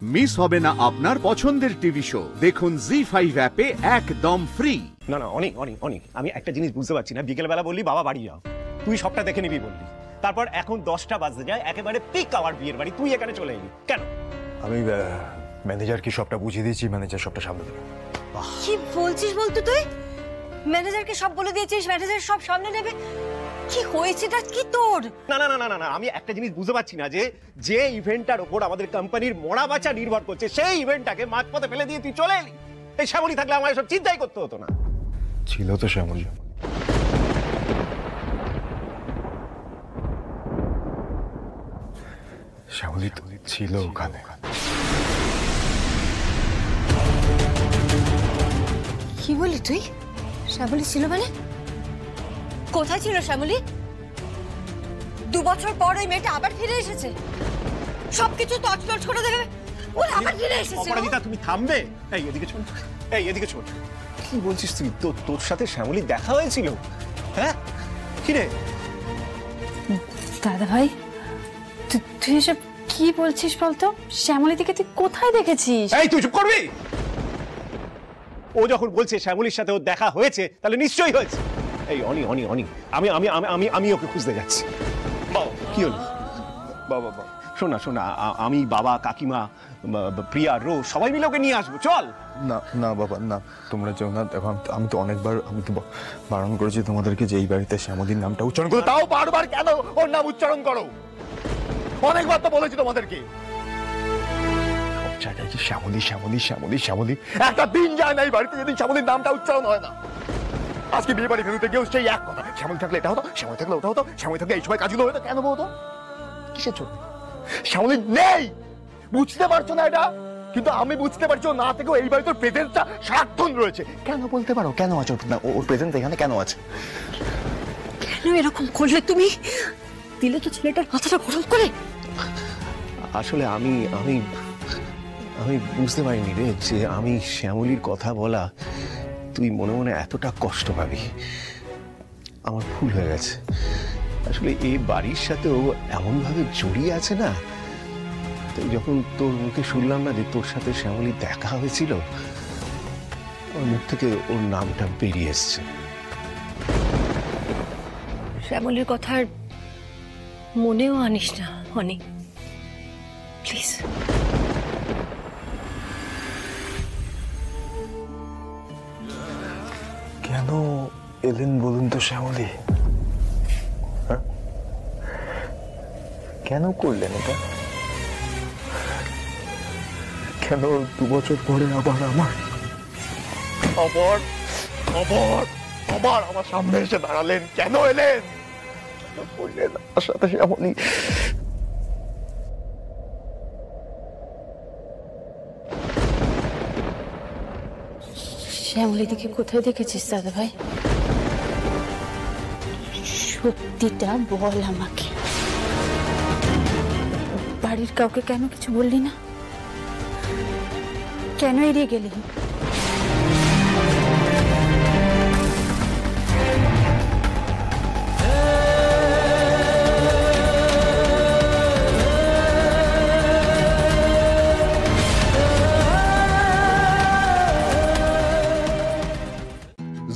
Miss হবে না আপনার পছন্দের টিভি শো। দেখুন জি5 অ্যাপে একদম ফ্রি। না না অনেক অনেক অনেক আমি একটা জিনিস বুঝতে পারছি না, বিকেলবেলা বললি বাবা বাড়ি যাও, তুই সবটা দেখে নিবি বললি, তারপর এখন 10টা বাজতে যায়, একেবারে পিক আওয়ার বিয়ের বাড়ি, তুই এখানে চলে এলি কেন? আমি ম্যানেজারকে সবটা বুঝিয়ে দিয়েছি, ম্যানেজার সবটা সামলে দেবে। কি বলছিস বলতো তুই? ম্যানেজারকে সব বলে দিয়েছিস, ম্যানেজার সব সামলে নেবে? কি হয়েছেটা কি তোর? না না না না না আমি একটা জিনিস বুঝতে পারছি না, যে ইভেন্টটার উপর আমাদের কোম্পানির মরা বাঁচা নির্ভর করছে, সেই ইভেন্টটাকে মাঝপথে ফেলে দিয়ে তুই চলে এলি। এই শ্যামলী থাকলে আমার এসব চিন্তাই করতে হতো না। ছিল তো শ্যামলী, শ্যামলী তো ছিল ওখানে। কি বলি তুই? শ্যামলী ছিল মানে? কোথায় ছিল শ্যামলী? 2 বছর পর ওই মেয়েটা আবার ফিরে এসেছে, সবকিছু তছনছ করে দেবে। ও আবার ফিরে এসেছে। অপরাজিতা তুমি থামবে? এই এদিকে শোন, এই এদিকে শোন, কি বলছিস তুই? তোর সাথে শ্যামলী দেখা হয়েছিল? হ্যাঁ কি রে? দাদা ভাই তুই এসব কি বলছিস বলতো? শ্যামলী থেকে তুই কোথায় দেখেছিস? এই তুই চুপ করবি? ও যখন বলছে শ্যামলীর সাথে ওর দেখা হয়েছে, তাহলে নিশ্চয়ই হয়েছে। এই অনি অনি অনি আমি আমি আমি আমি আমি ওকে খুঁজতে যাচ্ছি। বাবা কি হলো? বাবা বাবা শোনা শোনা, আমি বাবা কাকিমা প্রিয়া রো সবাই মিলে ওকে নিয়ে আসবো, চল। না না বাবা না, তোমরা যেও না। এখন আমি তো অনেকবার বারণ করেছি তোমাদেরকে যে এই বাড়িতে শ্যামলীর নামটা উচ্চারণ করো, তাও বারবার কেন ওর নাম উচ্চারণ করো? অনেকবার তো বলেছি তোমাদেরকে, সব জায়গায় কি শ্যামলী শ্যামলী শ্যামলী শ্যামলী, একটা দিন যায় না এই বাড়িতে যদি শ্যামলীর নামটা উচ্চারণ হয় না। আজকে বিয়ে বাড়ি ফেরুতে গিয়েও সেই এক কথা, শ্যামলী থাকলে এটা হতো, শ্যামলী থাকলে ওটা হতো, শ্যামলী থাকলে এই সময় কাজগুলো হতো। কেন বলতো? কিসের জন্য? শ্যামলী নেই, বুঝতে পারছো না এটা? কিন্তু আমি বুঝতে পারছি, ও না থেকেও এই বাড়িতে প্রেজেন্সটা সারাক্ষণ রয়েছে। কেন বলতে পারো? কেন আছে ওর প্রেজেন্স এখানে? কেন আছে? কেন এরকম করলে তুমি? দিলে তো ছেলেটার মাথাটা গরম করে। আসলে আমি আমি আমি বুঝতে পারিনি রে, যে আমি শ্যামলীর কথা বলা তুই মনে মনে এতটা কষ্ট পাবি। আমার ভুল হয়ে গেছে। আসলে এই বাড়ির সাথে ও এমনভাবে জড়িয়ে আছে না, তাই যখন তোর মুখে শুনলাম না যে তোর সাথে শ্যামলীর দেখা হয়েছিল, ওর মুখ থেকে ওর নামটা বেরিয়ে এসছে। শ্যামলীর কথা আর মনেও আনিস না অনেক, প্লিজ। কেন এলেন বলুন তো শ্যামলী? কেন করলেন এটা? কেন 2 বছর পরে আবার আবার আমার সামনে এসে দাঁড়ালেন? কেন এলেন? বললেন আমার সাথে শ্যামলী। শ্যামলী দিকে কোথায় দেখেছিস দাদা ভাই? সত্যিটা বল আমাকে। বাড়ির কাউকে কেন কিছু বললি না? কেন এড়িয়ে গেলি?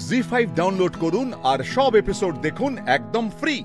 জি5 ডাউনলোড করুন আর সব এপিসোড দেখুন একদম ফ্রি।